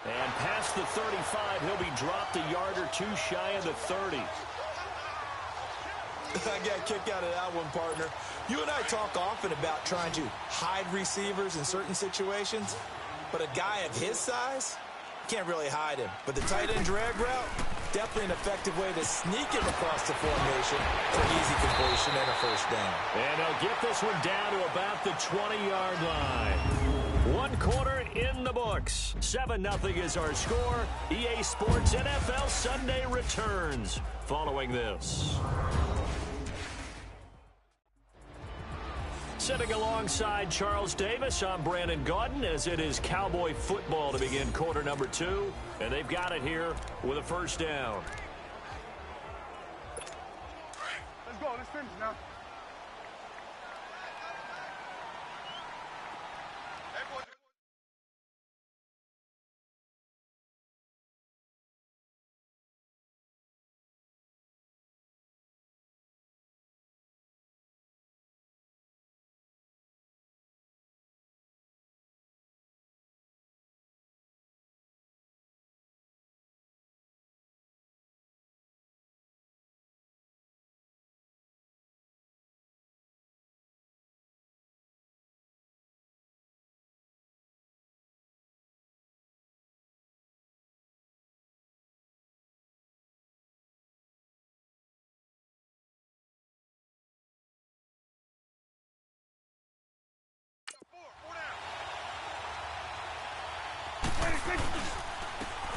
And past the 35, he'll be dropped a yard or two shy of the 30. I got a kick out of that one, partner. You and I talk often about trying to hide receivers in certain situations, but a guy of his size can't really hide him. But the tight end drag route, definitely an effective way to sneak him across the formation for easy completion and a first down. And they'll get this one down to about the 20-yard line. One quarter in the books. 7-0 is our score. EA Sports NFL Sunday returns following this. Sitting alongside Charles Davis, I'm Brandon Gaudin, as it is Cowboy football to begin quarter number 2. And they've got it here with a first down. Let's go. Let's finish now.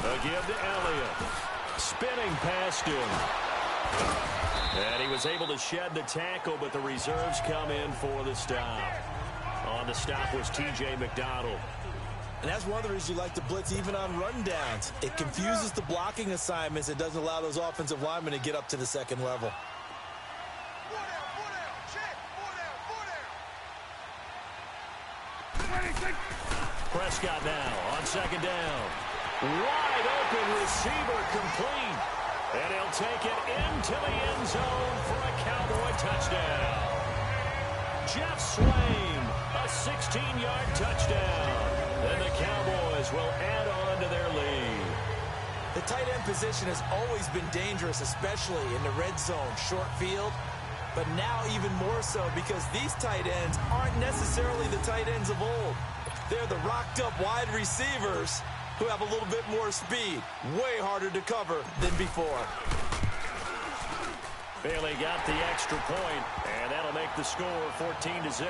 A give to Elliott. Spinning past him. And he was able to shed the tackle, but the reserves come in for the stop. On the stop was T.J. McDonald. And that's one of the reasons you like to blitz even on rundowns. It confuses the blocking assignments. It doesn't allow those offensive linemen to get up to the second level. Prescott now on second down. Wide open receiver complete. And he'll take it into the end zone for a Cowboy touchdown. Jeff Swain, a 16-yard touchdown. And the Cowboys will add on to their lead. The tight end position has always been dangerous, especially in the red zone, short field. But now even more so because these tight ends aren't necessarily the tight ends of old. They're the rocked-up wide receivers who have a little bit more speed. Way harder to cover than before. Bailey got the extra point, and that'll make the score 14-0.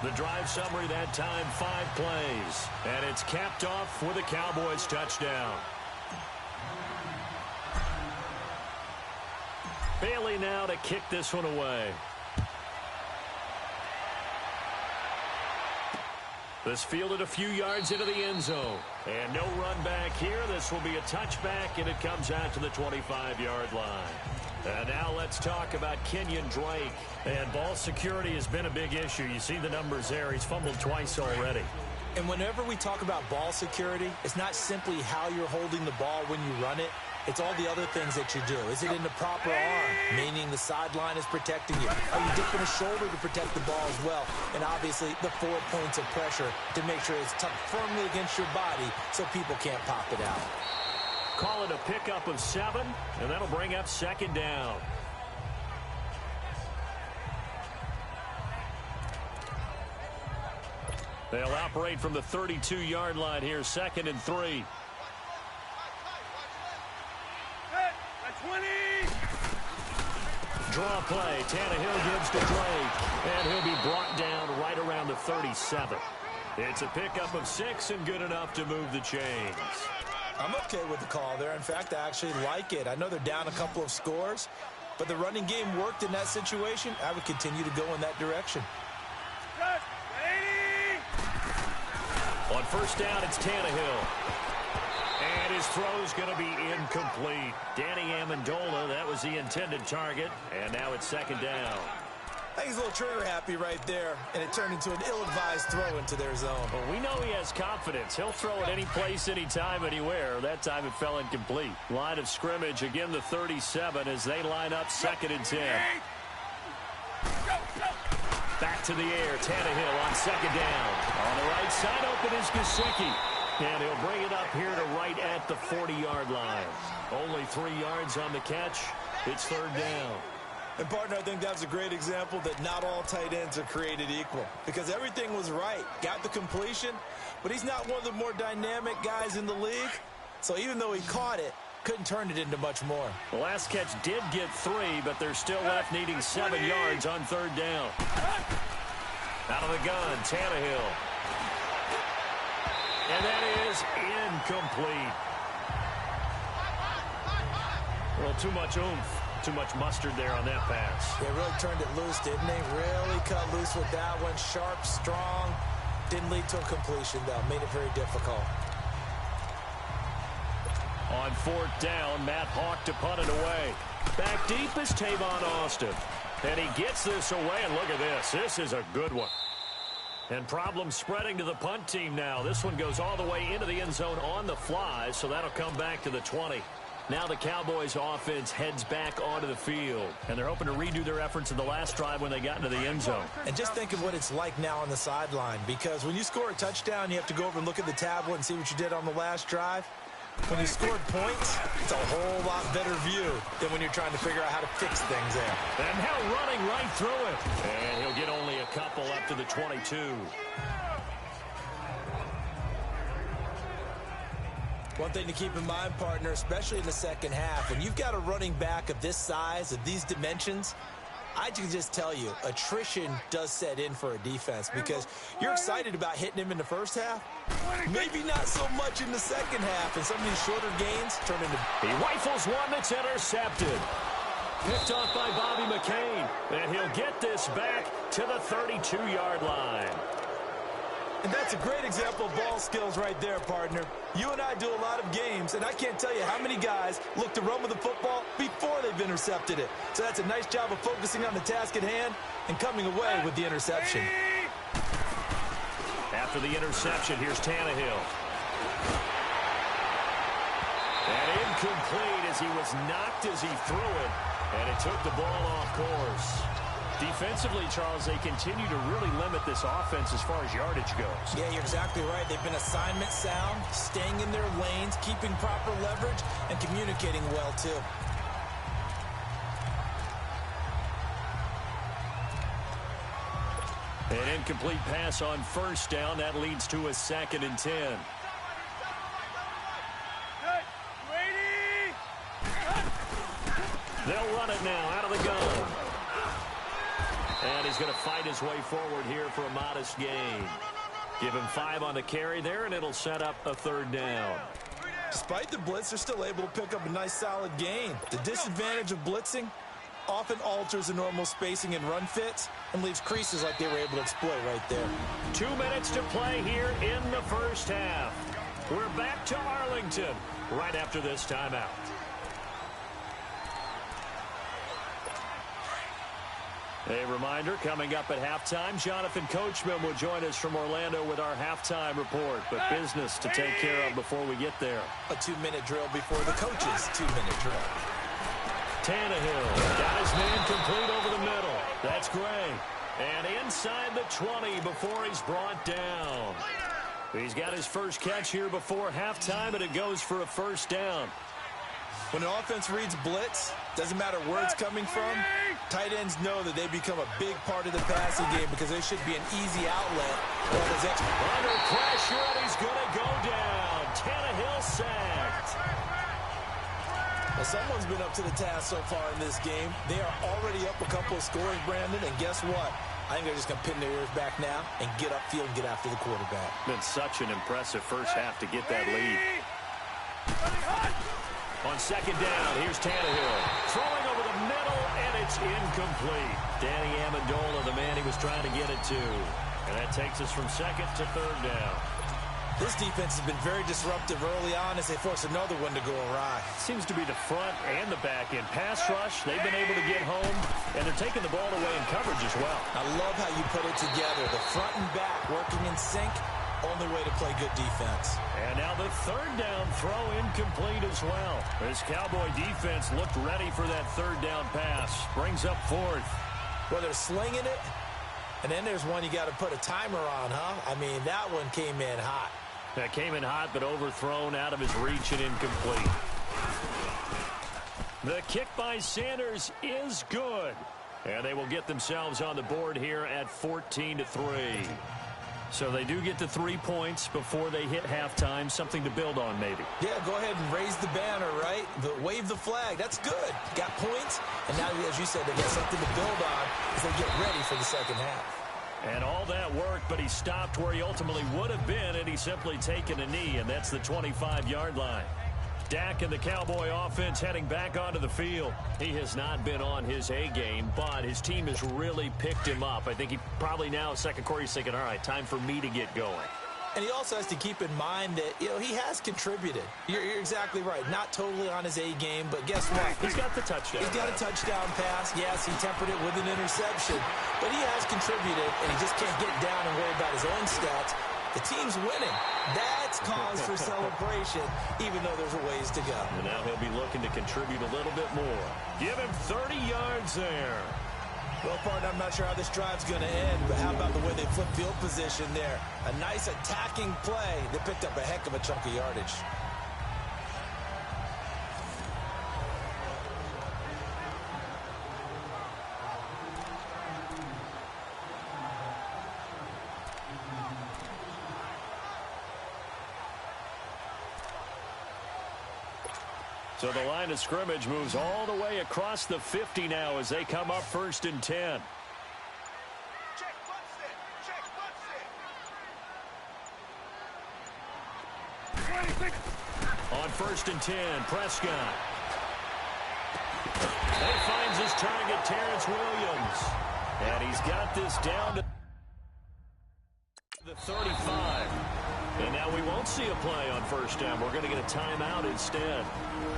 The drive summary that time, 5 plays. And it's capped off with a Cowboys touchdown. Bailey now to kick this one away. This fielded a few yards into the end zone. And no run back here. This will be a touchback, and it comes out to the 25-yard line. And now let's talk about Kenyon Drake. And ball security has been a big issue. You see the numbers there. He's fumbled twice already. And whenever we talk about ball security, it's not simply how you're holding the ball when you run it. It's all the other things that you do. Is it in the proper arm, meaning the sideline is protecting you? Are you dipping a shoulder to protect the ball as well? And obviously, the 4 points of pressure to make sure it's tucked firmly against your body so people can't pop it out. Call it a pickup of 7, and that'll bring up second down. They'll operate from the 32-yard line here, 2nd and 3. Draw play. Tannehill gives to Drake. And he'll be brought down right around the 37. It's a pickup of 6 and good enough to move the chains. I'm okay with the call there. In fact, I actually like it. I know they're down a couple of scores, but the running game worked in that situation. I would continue to go in that direction. On first down, it's Tannehill. And his throw's going to be incomplete. Danny Amendola, that was the intended target. And now it's second down. I think he's a little trigger happy right there, and it turned into an ill-advised throw into their zone. Well, we know he has confidence. He'll throw it any place, anytime, anywhere. That time it fell incomplete. Line of scrimmage, again the 37 as they line up 2nd and 10. Back to the air. Tannehill on second down. On the right side, open is Gesicki. And he'll bring it up here to right at the 40-yard line. Only 3 yards on the catch. It's third down. And, partner, I think that was a great example that not all tight ends are created equal. Because everything was right. Got the completion, but he's not one of the more dynamic guys in the league. So even though he caught it, couldn't turn it into much more. The last catch did get 3, but they're still left needing 7 yards on third down. Out of the gun, Tannehill. And that is incomplete. Well, too much oomph. Too much mustard there on that pass. They really turned it loose, didn't they? Really cut loose with that one. Sharp, strong. Didn't lead to a completion, though. Made it very difficult. On fourth down, Matt Hawk to punt it away. Back deep is Tavon Austin. And he gets this away, and look at this. This is a good one. And problems spreading to the punt team now. This one goes all the way into the end zone on the fly, so that'll come back to the 20. Now the Cowboys offense heads back onto the field. And they're hoping to redo their efforts in the last drive when they got into the end zone. And just think of what it's like now on the sideline. Because when you score a touchdown, you have to go over and look at the tablet and see what you did on the last drive. When you scored points, it's a whole lot better view than when you're trying to figure out how to fix things there. And now running right through it. And he'll get only a couple up to the 22. One thing to keep in mind, partner, especially in the second half, when you've got a running back of this size, of these dimensions, I can just tell you, attrition does set in for a defense because you're excited about hitting him in the first half. Maybe not so much in the second half, and some of these shorter gains turn into... He rifles one that's intercepted. Picked off by Bobby McCain, and he'll get this back to the 32-yard line. And that's a great example of ball skills right there, partner. You and I do a lot of games, and I can't tell you how many guys look to run with the football before they've intercepted it. So that's a nice job of focusing on the task at hand and coming away with the interception. After the interception, here's Tannehill. And incomplete as he was knocked as he threw it, and it took the ball off course. Defensively, Charles, they continue to really limit this offense as far as yardage goes. Yeah, you're exactly right. They've been assignment sound, staying in their lanes, keeping proper leverage, and communicating well, too. An incomplete pass on first down. That leads to a 2nd and 10. They'll run it now out of the gun. And he's going to fight his way forward here for a modest gain. Give him 5 on the carry there, and it'll set up a 3rd down. Despite the blitz, they're still able to pick up a nice, solid gain. The disadvantage of blitzing often alters the normal spacing and run fits and leaves creases like they were able to exploit right there. 2 minutes to play here in the first half. We're back to Arlington right after this timeout. A reminder, coming up at halftime, Jonathan Coachman will join us from Orlando with our halftime report. But business to take care of before we get there. A 2-minute drill before the coach's 2-minute drill. Tannehill got his man complete over the middle. That's Gray. And inside the 20 before he's brought down. He's got his first catch here before halftime, and it goes for a 1st down. When an offense reads blitz, doesn't matter where it's coming from, tight ends know that they become a big part of the passing game because there should be an easy outlet. Under pressure, and he's going to go down. Tannehill sacked. Well, someone's been up to the task so far in this game. They are already up a couple of scores, Brandon, and guess what? I think they're just going to pin their ears back now and get upfield and get after the quarterback. Been such an impressive first half to get that lead. On 2nd down, here's Tannehill. Throwing over the middle, and it's incomplete. Danny Amendola, the man he was trying to get it to. And that takes us from 2nd to 3rd down. This defense has been very disruptive early on as they force another one to go awry. Seems to be the front and the back end. Pass rush, they've been able to get home, and they're taking the ball away in coverage as well. I love how you put it together. The front and back working in sync. Only way to play good defense. And now the 3rd down throw incomplete as well. This Cowboy defense looked ready for that 3rd down pass. Brings up 4th. Whether slinging it And then there's one you got to put a timer on, huh? I mean, that one came in hot. That came in hot, but overthrown out of his reach and incomplete. The kick by Sanders is good. And they will get themselves on the board here at 14-3. So they do get to 3 points before they hit halftime. Something to build on, maybe. Yeah, go ahead and raise the banner, right? Wave the flag. That's good. Got points. And now, as you said, they got something to build on as they get ready for the second half. And all that work, but he stopped where he ultimately would have been, and he's simply taken a knee, and that's the 25-yard line. Dak and the Cowboy offense heading back onto the field. He has not been on his A game, but his team has really picked him up. I think he probably now, second quarter, he's thinking, all right, time for me to get going. And he also has to keep in mind that, he has contributed. You're exactly right. Not totally on his A game, but guess what? He's got the touchdown. He's got a touchdown pass. Yes, he tempered it with an interception. But he has contributed, and he just can't get down and worry about his own stats. The team's winning. That's cause for celebration, even though there's a ways to go. And now he'll be looking to contribute a little bit more. Give him 30 yards there. Well, partner, I'm not sure how this drive's going to end, but how about the way they flip field position there? A nice attacking play. They picked up a heck of a chunk of yardage. So the line of scrimmage moves all the way across the 50 now as they come up 1st and 10. On 1st and 10, Prescott. And finds his target, Terrence Williams. And he's got this down to the 35. And now we won't see a play on 1st down. We're going to get a timeout instead,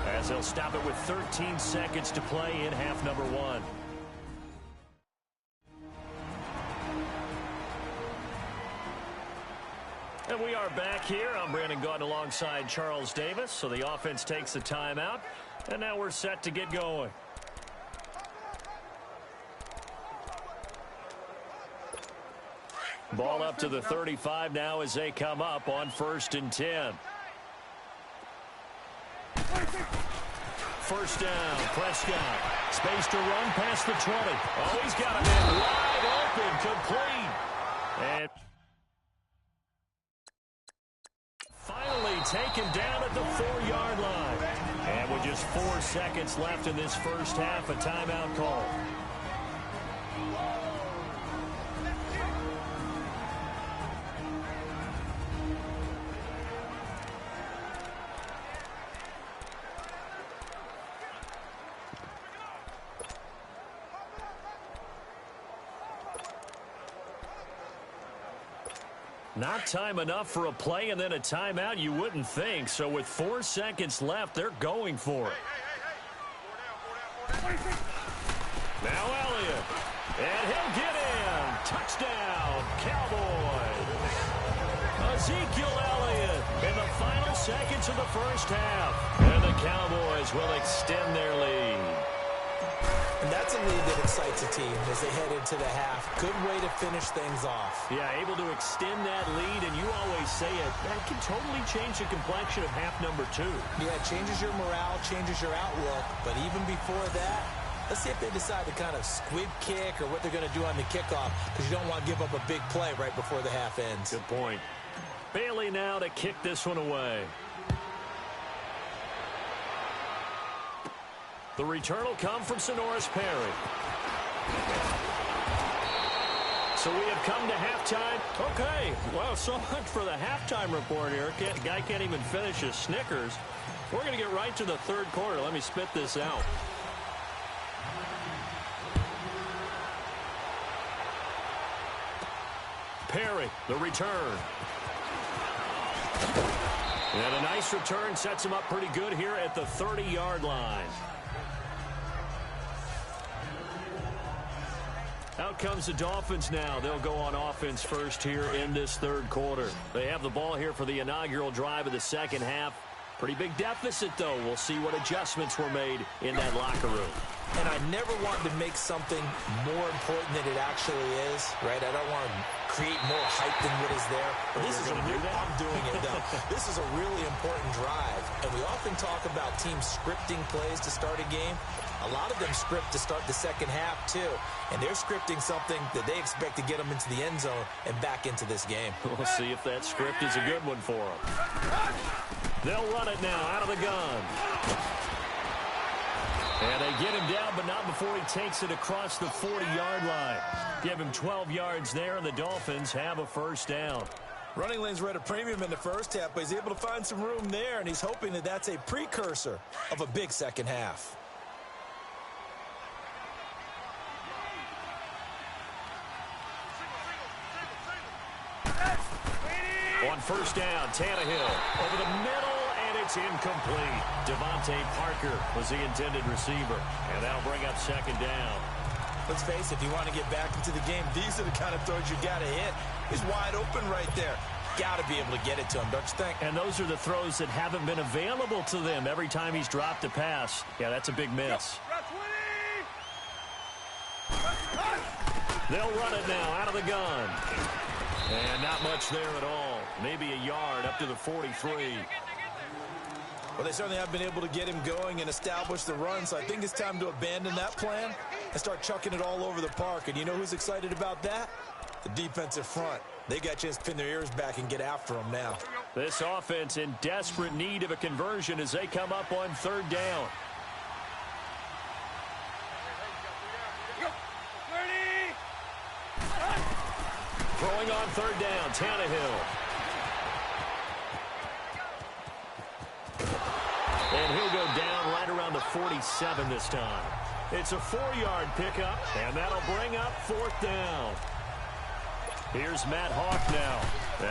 as they'll stop it with 13 seconds to play in half number 1. And we are back here. I'm Brandon Gaudin alongside Charles Davis. So the offense takes the timeout, and now we're set to get going. Ball up to the 35 now as they come up on 1st and 10. 1st down, Prescott. Space to run past the 20. Oh, he's got a man wide open, complete. And finally taken down at the 4-yard line. And with just 4 seconds left in this first half, a timeout call. Not time enough for a play and then a timeout, you wouldn't think. So with 4 seconds left, they're going for it. Now Elliott. And he'll get in. Touchdown, Cowboys. Ezekiel Elliott in the final seconds of the first half. And the Cowboys will extend their lead. And that's a lead that excites a team as they head into the half. Good way to finish things off. Yeah, able to extend that lead, and you always say it, that can totally change the complexion of half number 2. Yeah, it changes your morale, changes your outlook. But even before that, let's see if they decide to kind of squib kick or what they're going to do on the kickoff, because you don't want to give up a big play right before the half ends. Good point. Bailey now to kick this one away. The return will come from Sonoris Perry. So we have come to halftime. Okay, well, so much for the halftime report here. Guy can't even finish his Snickers. We're going to get right to the third quarter. Let me spit this out. Perry, the return. And a nice return sets him up pretty good here at the 30-yard line. Out comes the Dolphins now. They'll go on offense first here in this third quarter. They have the ball here for the inaugural drive of the second half. Pretty big deficit, though. We'll see what adjustments were made in that locker room. And I never want to make something more important than it actually is, right? I don't want to create more hype than what is there. But this is I'm doing it, though. This is a really important drive. And we often talk about teams scripting plays to start a game. A lot of them script to start the second half, too. And they're scripting something that they expect to get them into the end zone and back into this game. We'll see if that script is a good one for them. They'll run it now out of the gun. And they get him down, but not before he takes it across the 40-yard line. Give him 12 yards there, and the Dolphins have a first down. Running lanes were at a premium in the first half, but he's able to find some room there, and he's hoping that that's a precursor of a big second half. On first down, Tannehill over the middle, and it's incomplete. Devontae Parker was the intended receiver, and that'll bring up second down. Let's face it, if you want to get back into the game, these are the kind of throws you got to hit. He's wide open right there. Got to be able to get it to him, don't you think? And those are the throws that haven't been available to them every time he's dropped a pass. Yeah, that's a big miss. They'll run it now out of the gun. And not much there at all. Maybe a yard up to the 43. Well, they certainly have been able to get him going and establish the run, so I think it's time to abandon that plan and start chucking it all over the park. And you know who's excited about that? The defensive front. They got a chance to pin their ears back and get after him now. This offense in desperate need of a conversion as they come up on third down. Throwing on third down, Tannehill. And he'll go down right around the 47 this time. It's a 4-yard pickup, and that'll bring up fourth down. Here's Matt Hawk now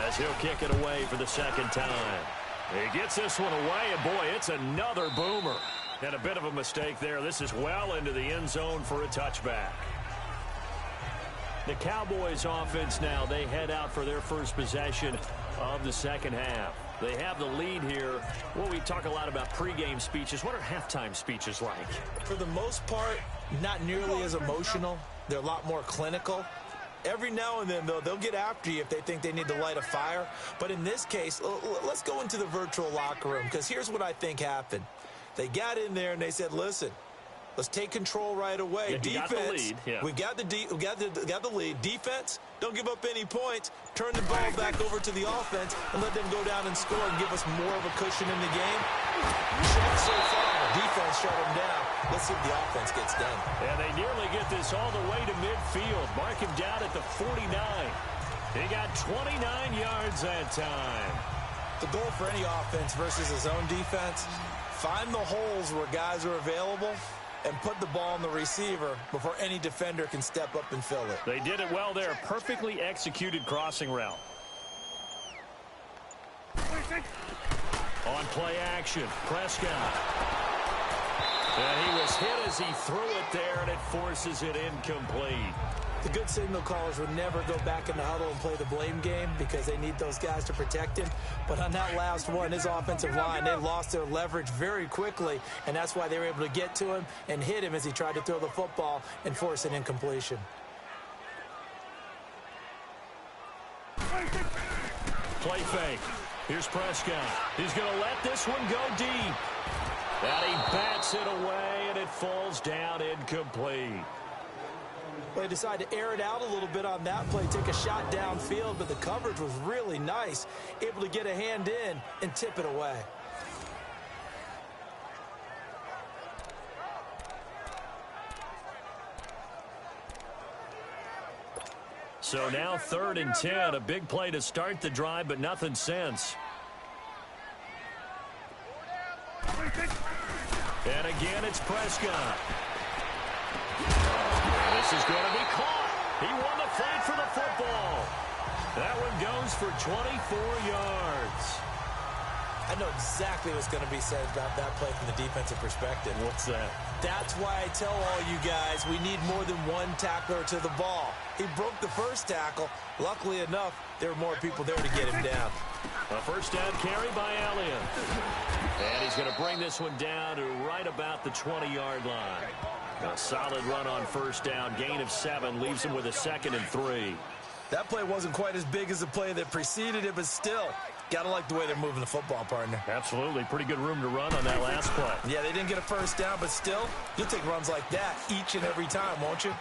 as he'll kick it away for the second time. He gets this one away, and boy, it's another boomer. And a bit of a mistake there. This is well into the end zone for a touchback. The Cowboys offense now, they head out for their first possession of the second half. They have the lead here. Well, we talk a lot about pregame speeches. What are halftime speeches like? For the most part, not nearly as emotional. They're a lot more clinical. Every now and then, though, they'll get after you if they think they need to light a fire. But in this case, let's go into the virtual locker room, because here's what I think happened. They got in there and they said, listen, let's take control right away. Yeah, defense, we got the lead. Defense, don't give up any points. Turn the ball back over to the offense and let them go down and score and give us more of a cushion in the game. Check so far. Defense shut them down. Let's see if the offense gets done. And they nearly get this all the way to midfield. Mark him down at the 49. He got 29 yards that time. The goal for any offense versus a zone defense, find the holes where guys are available and put the ball on the receiver before any defender can step up and fill it. They did it well there. Perfectly executed crossing route. On play action, Prescott. And he was hit as he threw it there, and it forces it incomplete. The good signal callers would never go back in the huddle and play the blame game because they need those guys to protect him. But on that last one, his offensive line, they lost their leverage very quickly, and that's why they were able to get to him and hit him as he tried to throw the football and force an incompletion. Play fake. Here's Prescott. He's going to let this one go deep. And he bats it away, and it falls down incomplete. They decided to air it out a little bit on that play, take a shot downfield, but the coverage was really nice, able to get a hand in and tip it away. So now 3rd and 10, a big play to start the drive, but nothing since. And again, it's Prescott. This is going to be caught. He won the fight for the football. That one goes for 24 yards. I know exactly what's going to be said about that play from the defensive perspective. What's that? That's why I tell all you guys we need more than one tackler to the ball. He broke the first tackle. Luckily enough, there were more people there to get him down. A first down carry by Elliott. And he's going to bring this one down to right about the 20-yard line. A solid run on first down. Gain of 7 leaves him with a 2nd and 3. That play wasn't quite as big as the play that preceded it, but still, got to like the way they're moving the football, partner. Absolutely. Pretty good room to run on that last play. Yeah, they didn't get a first down, but still, you'll take runs like that each and every time, won't you?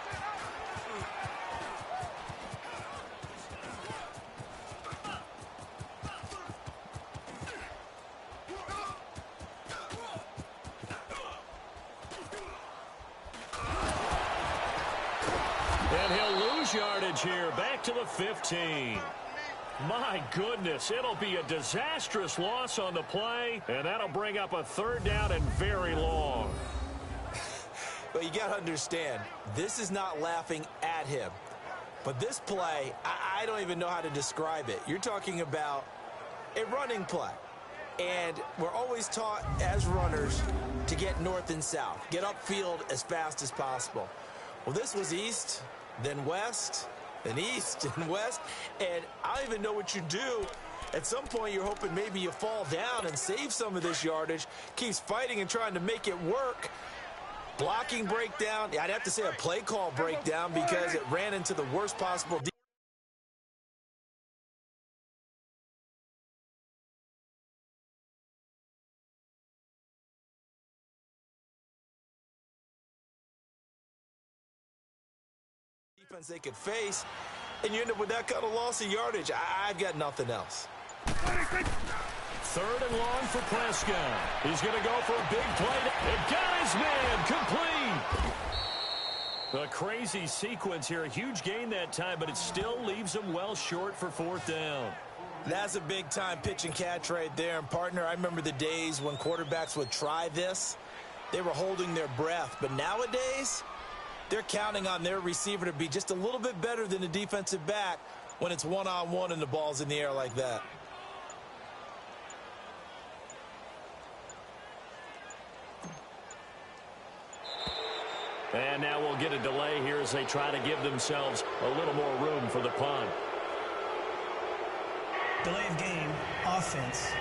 And he'll lose yardage here. Back to the 15. My goodness, it'll be a disastrous loss on the play, and that'll bring up a 3rd down and very long. But you got to understand, this is not laughing at him. But this play, I don't even know how to describe it. You're talking about a running play. And we're always taught as runners to get north and south, get upfield as fast as possible. Well, this was east, then west, then east and west, and I don't even know what you do. At some point, you're hoping maybe you fall down and save some of this yardage. Keeps fighting and trying to make it work. Blocking breakdown. I'd have to say a play call breakdown because it ran into the worst possible defense they could face, and you end up with that kind of loss of yardage. I've got nothing else. 3rd and long for Prescott. He's going to go for a big play. It got his man complete. A crazy sequence here. A huge gain that time, but it still leaves him well short for 4th down. That's a big-time pitch and catch right there. And, partner, I remember the days when quarterbacks would try this. They were holding their breath. But nowadays, they're counting on their receiver to be just a little bit better than the defensive back when it's one-on-one and the ball's in the air like that. And now we'll get a delay here as they try to give themselves a little more room for the punt. Delay of game, offense.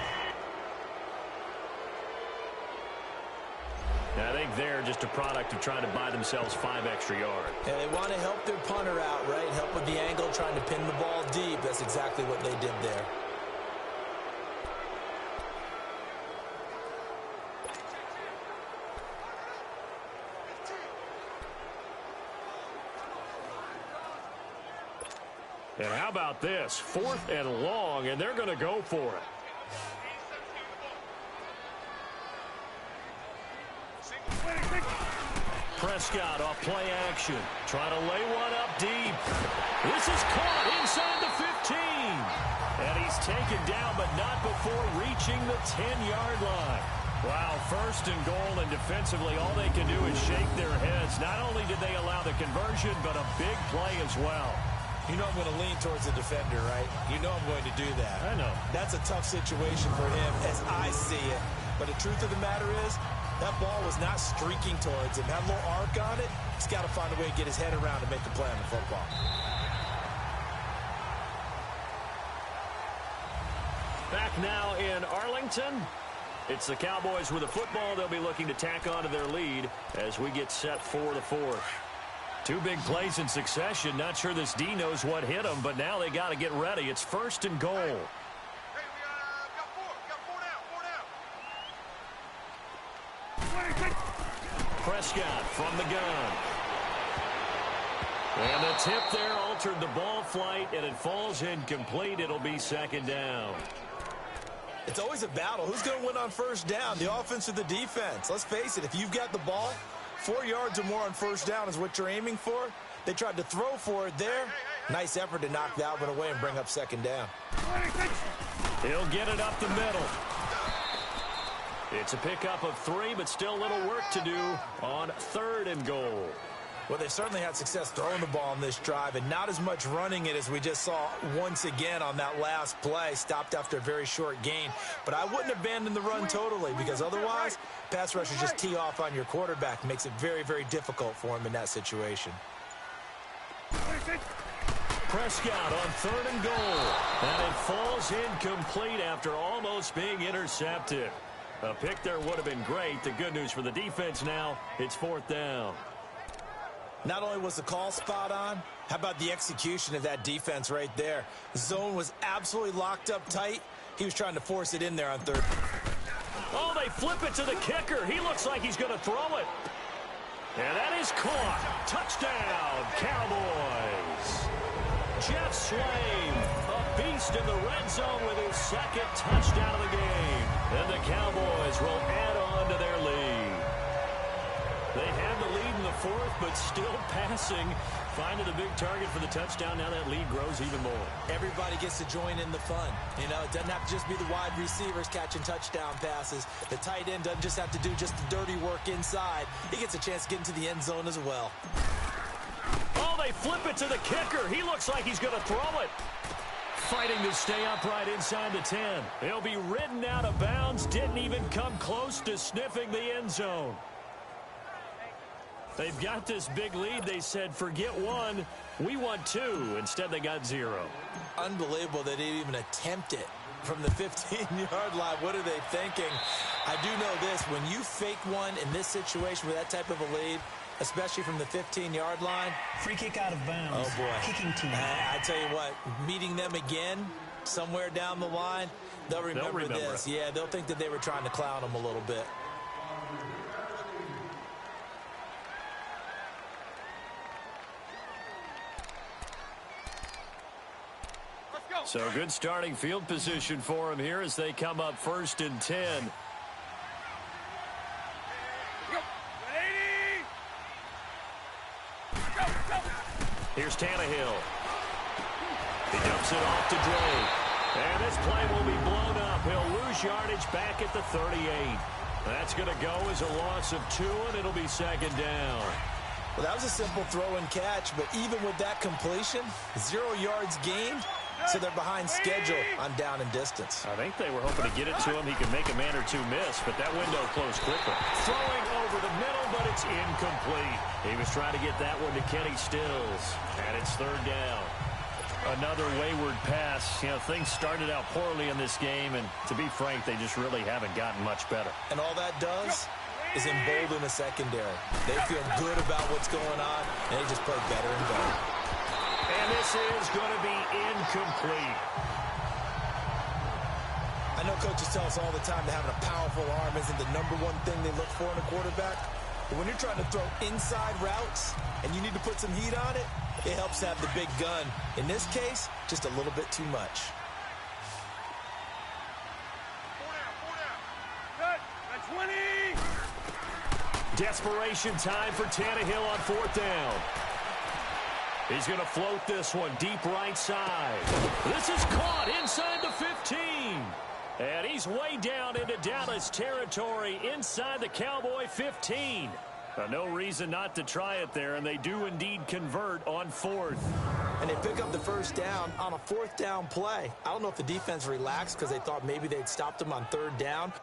I think they're just a product of trying to buy themselves 5 extra yards. And they want to help their punter out, right? Help with the angle, trying to pin the ball deep. That's exactly what they did there. And how about this? 4th and long, and they're going to go for it. Prescott off play action. Trying to lay one up deep. This is caught inside the 15. And he's taken down, but not before reaching the 10-yard line. Wow, 1st and goal, and defensively all they can do is shake their heads. Not only did they allow the conversion, but a big play as well. You know I'm going to lean towards the defender, right? You know I'm going to do that. I know. That's a tough situation for him as I see it. But the truth of the matter is, that ball was not streaking towards him. Had a little arc on it. He's got to find a way to get his head around and make a play on the football. Back now in Arlington. It's the Cowboys with the football. They'll be looking to tack on to their lead as we get set for the 4th. 2 big plays in succession. Not sure this D knows what hit them, but now they got to get ready. It's 1st and goal. Hey, we got 4 down. Prescott from the gun. And the tip there altered the ball flight, and it falls incomplete. It'll be 2nd down. It's always a battle. Who's going to win on 1st down, the offense or the defense? Let's face it, if you've got the ball, 4 yards or more on 1st down is what you're aiming for. They tried to throw for it there. Nice effort to knock that one away and bring up 2nd down. He'll get it up the middle. It's a pickup of 3, but still a little work to do on 3rd and goal. Well, they certainly had success throwing the ball in this drive, and not as much running it as we just saw once again on that last play. Stopped after a very short gain. But I wouldn't abandon the run totally, because otherwise, pass rushers just tee off on your quarterback. Makes it very, very difficult for him in that situation. Prescott on 3rd and goal. And it falls incomplete after almost being intercepted. A pick there would have been great. The good news for the defense now, it's 4th down. Not only was the call spot on, how about the execution of that defense right there? The zone was absolutely locked up tight. He was trying to force it in there on third. Oh, they flip it to the kicker. He looks like he's going to throw it. And that is caught. Touchdown, Cowboys. Jeff Swaim, a beast in the red zone with his second touchdown of the game. And the Cowboys will add on to their lead. They had the lead in the fourth, but still passing. Finding a big target for the touchdown. Now that lead grows even more. Everybody gets to join in the fun. You know, it doesn't have to just be the wide receivers catching touchdown passes. The tight end doesn't just have to do just the dirty work inside. He gets a chance to get into the end zone as well. Oh, they flip it to the kicker. He looks like he's going to throw it. Fighting to stay upright inside the 10. He'll be ridden out of bounds. Didn't even come close to sniffing the end zone. They've got this big lead. They said, forget one. We want two. Instead, they got 0. Unbelievable that they even attempt it from the 15-yard line. What are they thinking? I do know this. When you fake one in this situation with that type of a lead, especially from the 15-yard line. Free kick out of bounds. Oh, boy. Kicking team. I tell you what, meeting them again somewhere down the line, they'll remember this. Yeah, they'll think that they were trying to clown them a little bit. So good starting field position for him here as they come up 1st and 10. Here's Tannehill. He dumps it off to Drake. And this play will be blown up. He'll lose yardage back at the 38. That's going to go as a loss of 2, and it'll be 2nd down. Well, that was a simple throw and catch, but even with that completion, 0 yards gained. So they're behind schedule on down and distance. I think they were hoping to get it to him. He could make a man or two miss, but that window closed quickly. Throwing over the middle, but it's incomplete. He was trying to get that one to Kenny Stills, and it's 3rd down. Another wayward pass. You know, things started out poorly in this game, and to be frank, they just really haven't gotten much better. And all that does is embolden the secondary. They feel good about what's going on, and they just play better and better. And this is going to be incomplete. I know coaches tell us all the time that having a powerful arm isn't the #1 thing they look for in a quarterback. But when you're trying to throw inside routes and you need to put some heat on it, it helps to have the big gun. In this case, just a little bit too much. That's 20. Desperation time for Tannehill on 4th down. He's going to float this one deep right side. This is caught inside the 15. And he's way down into Dallas territory inside the Cowboy 15. No reason not to try it there, and they do indeed convert on 4th. And they pick up the 1st down on a 4th down play. I don't know if the defense relaxed because they thought maybe they'd stopped them on 3rd down.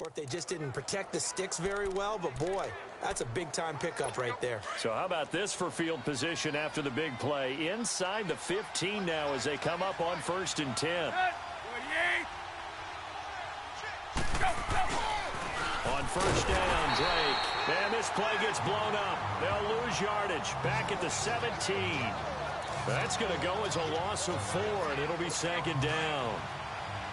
Or if they just didn't protect the sticks very well. But, boy, that's a big-time pickup right there. So how about this for field position after the big play? Inside the 15 now as they come up on 1st and 10. On 1st down, Drake. And this play gets blown up. They'll lose yardage back at the 17. That's going to go as a loss of 4, and it'll be 2nd down.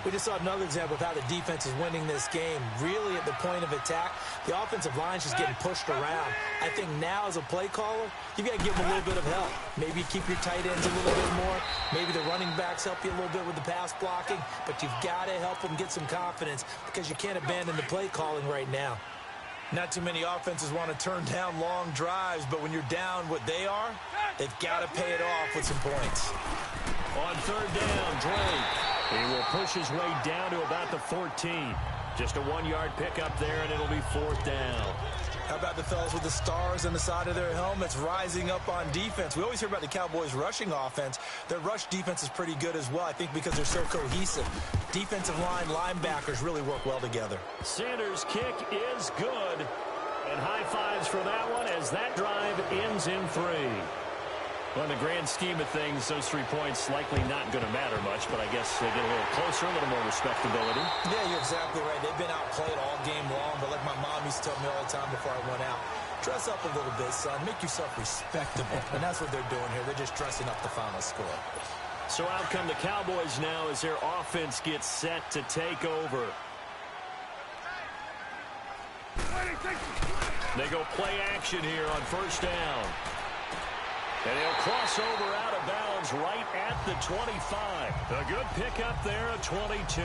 We just saw another example of how the defense is winning this game. Really at the point of attack, the offensive line is just getting pushed around. I think now as a play caller, you've got to give them a little bit of help. Maybe keep your tight ends a little bit more. Maybe the running backs help you a little bit with the pass blocking. But you've got to help them get some confidence because you can't abandon the play calling right now. Not too many offenses want to turn down long drives, but when you're down what they are, they've got to pay it off with some points. On 3rd down, Drake. He will push his way down to about the 14. Just a 1-yard pickup there, and it'll be 4th down. How about the fellas with the stars on the side of their helmets rising up on defense? We always hear about the Cowboys' rushing offense. Their rush defense is pretty good as well, I think, because they're so cohesive. Defensive line, linebackers really work well together. Sanders' kick is good. And high fives for that one as that drive ends in 3. Well, in the grand scheme of things, those 3 points likely not going to matter much, but I guess they get a little closer, a little more respectability. Yeah, you're exactly right. They've been outplayed all game long, but like my mom used to tell me all the time before I went out, dress up a little bit, son. Make yourself respectable. And that's what they're doing here. They're just dressing up the final score. So out come the Cowboys now as their offense gets set to take over. They go play action here on 1st down. And he'll cross over out of bounds right at the 25. A good pickup there at 22.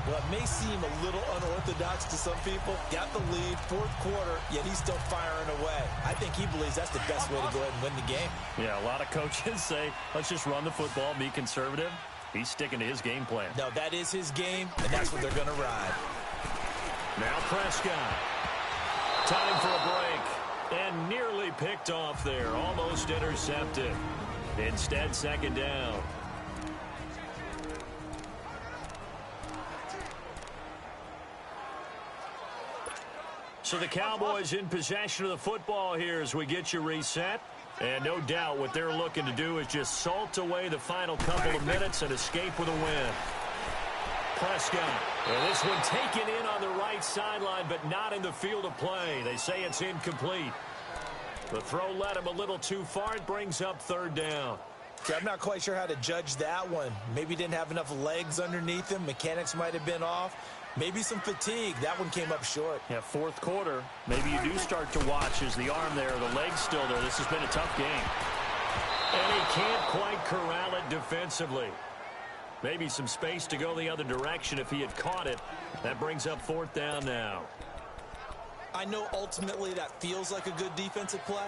Well, it may seem a little unorthodox to some people. Got the lead, 4th quarter, yet he's still firing away. I think he believes that's the best way to go ahead and win the game. Yeah, a lot of coaches say, let's just run the football, be conservative. He's sticking to his game plan. No, that is his game, and that's what they're going to ride. Now Prescott. Time for a break. And nearly picked off there. Almost intercepted. Instead, 2nd down. So the Cowboys in possession of the football here as we get you reset. And no doubt what they're looking to do is just salt away the final couple of minutes and escape with a win. Prescott. And this one taken in on the right sideline, but not in the field of play. They say it's incomplete. The throw led him a little too far. It brings up 3rd down. Okay, I'm not quite sure how to judge that one. Maybe didn't have enough legs underneath him. Mechanics might have been off. Maybe some fatigue. That one came up short. Yeah, 4th quarter. Maybe you do start to watch as the arm there, the leg's still there. This has been a tough game. And he can't quite corral it defensively. Maybe some space to go the other direction if he had caught it. That brings up 4th down now. I know ultimately that feels like a good defensive play,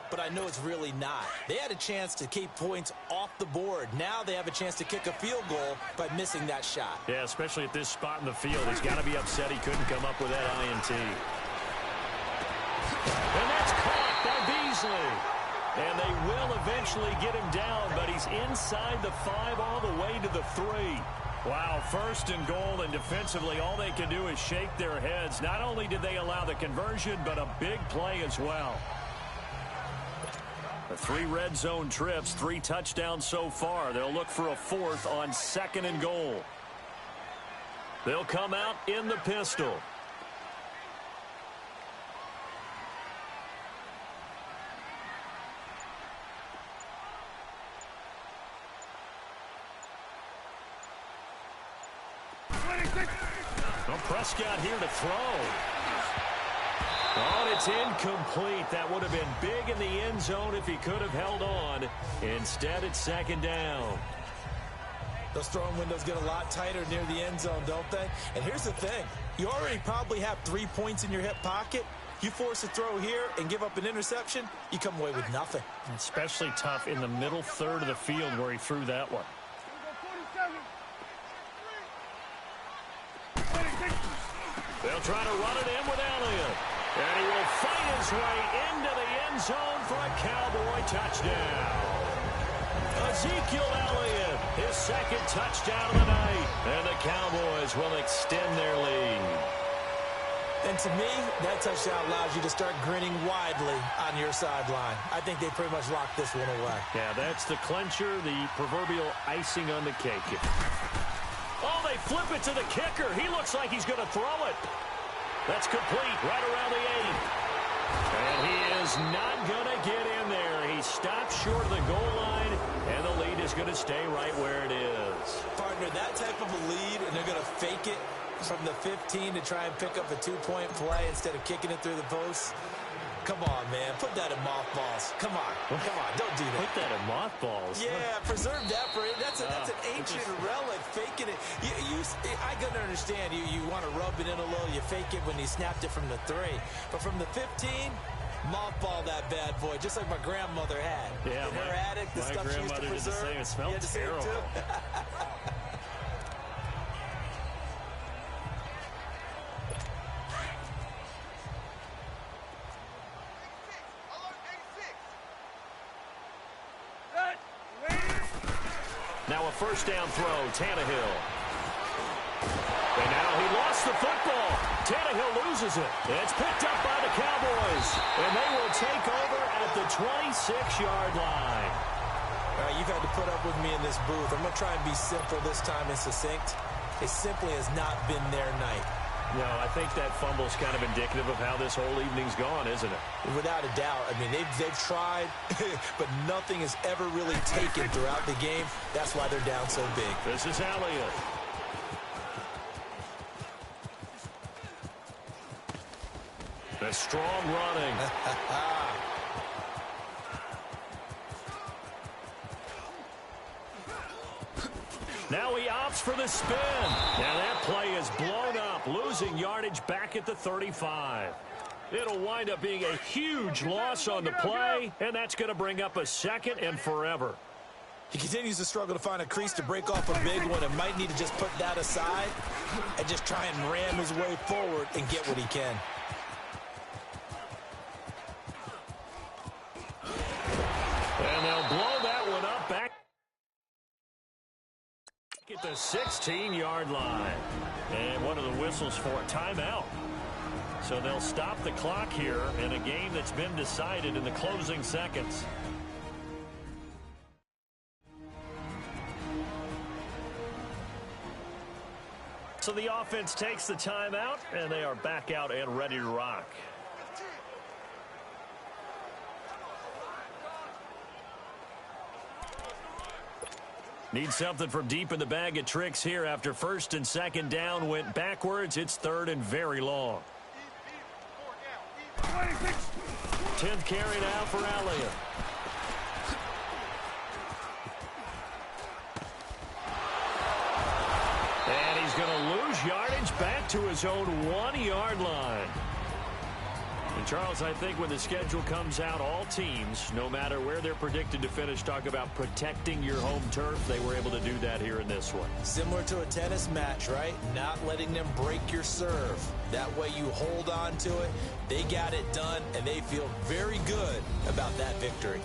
but I know it's really not. They had a chance to keep points off the board. Now they have a chance to kick a field goal by missing that shot. Yeah, especially at this spot in the field. He's got to be upset he couldn't come up with that INT. And that's caught by Beasley. And they will eventually get him down, but he's inside the 5 all the way to the 3. Wow, 1st and goal, and defensively all they can do is shake their heads. Not only did they allow the conversion, but a big play as well. The 3 red zone trips, 3 touchdowns so far. They'll look for a 4th on 2nd and goal. They'll come out in the pistol. Well, Prescott here to throw. Oh, and it's incomplete. That would have been big in the end zone if he could have held on. Instead, it's 2nd down. Those throwing windows get a lot tighter near the end zone, don't they? And here's the thing. You already probably have 3 points in your hip pocket. You force a throw here and give up an interception, you come away with nothing. Especially tough in the middle third of the field where he threw that one. They'll try to run it in with Elliott. And he will fight his way into the end zone for a Cowboy touchdown. Ezekiel Elliott, his 2nd touchdown of the night. And the Cowboys will extend their lead. And to me, that touchdown allows you to start grinning widely on your sideline. I think they pretty much locked this one away. Yeah, that's the clincher, the proverbial icing on the cake. Oh, they flip it to the kicker. He looks like he's going to throw it. That's complete right around the 8. And he is not going to get in there. He stops short of the goal line, and the lead is going to stay right where it is. Partner, that type of a lead, and they're going to fake it from the 15 to try and pick up a 2-point play instead of kicking it through the post. Come on, man. Put that in mothballs. Come on. Come on. Don't do that. Put that in mothballs? Yeah, preserve that for it. That's an ancient relic. Faking it. I can understand. You want to rub it in a little. You fake it when you snapped it from the 3. But from the 15, mothball that bad boy, just like my grandmother had. Yeah, in her attic, the stuff she used to preserve. Did the same. It smelled terrible. Now a first down throw, Tannehill. And now he lost the football. Tannehill loses it. It's picked up by the Cowboys. And they will take over at the 26-yard line. All right, you've had to put up with me in this booth. I'm going to try and be simple this time and succinct. It simply has not been their night. No, I think that fumble's kind of indicative of how this whole evening's gone, isn't it? Without a doubt. I mean, they've tried, but nothing has ever really taken throughout the game. That's why they're down so big. This is Elliott. The strong running. Now he opts for the spin. Now that play is blown up, losing yardage back at the 35. It'll wind up being a huge loss on the play, and that's going to bring up a second and forever. He continues to struggle to find a crease to break off a big one and might need to just put that aside and just try and ram his way forward and get what he can. And they'll blow that one up back at the 16-yard line. And one of the whistles for a timeout. So they'll stop the clock here in a game that's been decided in the closing seconds. So the offense takes the timeout, and they are back out and ready to rock. Need something from deep in the bag of tricks here after first and second down went backwards. It's third and very long. 10th carry now for Elliott. And he's going to lose yardage back to his own 1-yard line. And Charles, I think when the schedule comes out, all teams, no matter where they're predicted to finish, talk about protecting your home turf. They were able to do that here in this one. Similar to a tennis match, right? Not letting them break your serve. That way you hold on to it. They got it done, and they feel very good about that victory.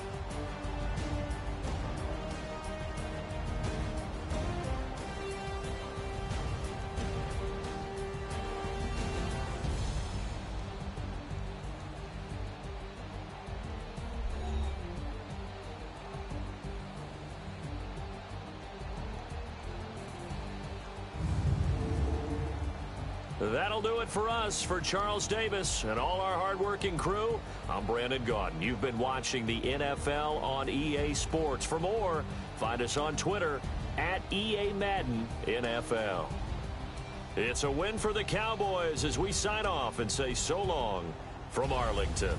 That'll do it for us. For Charles Davis and all our hardworking crew, I'm Brandon Gaudin. You've been watching the NFL on EA Sports. For more, find us on Twitter at EA Madden NFL. It's a win for the Cowboys as we sign off and say so long from Arlington.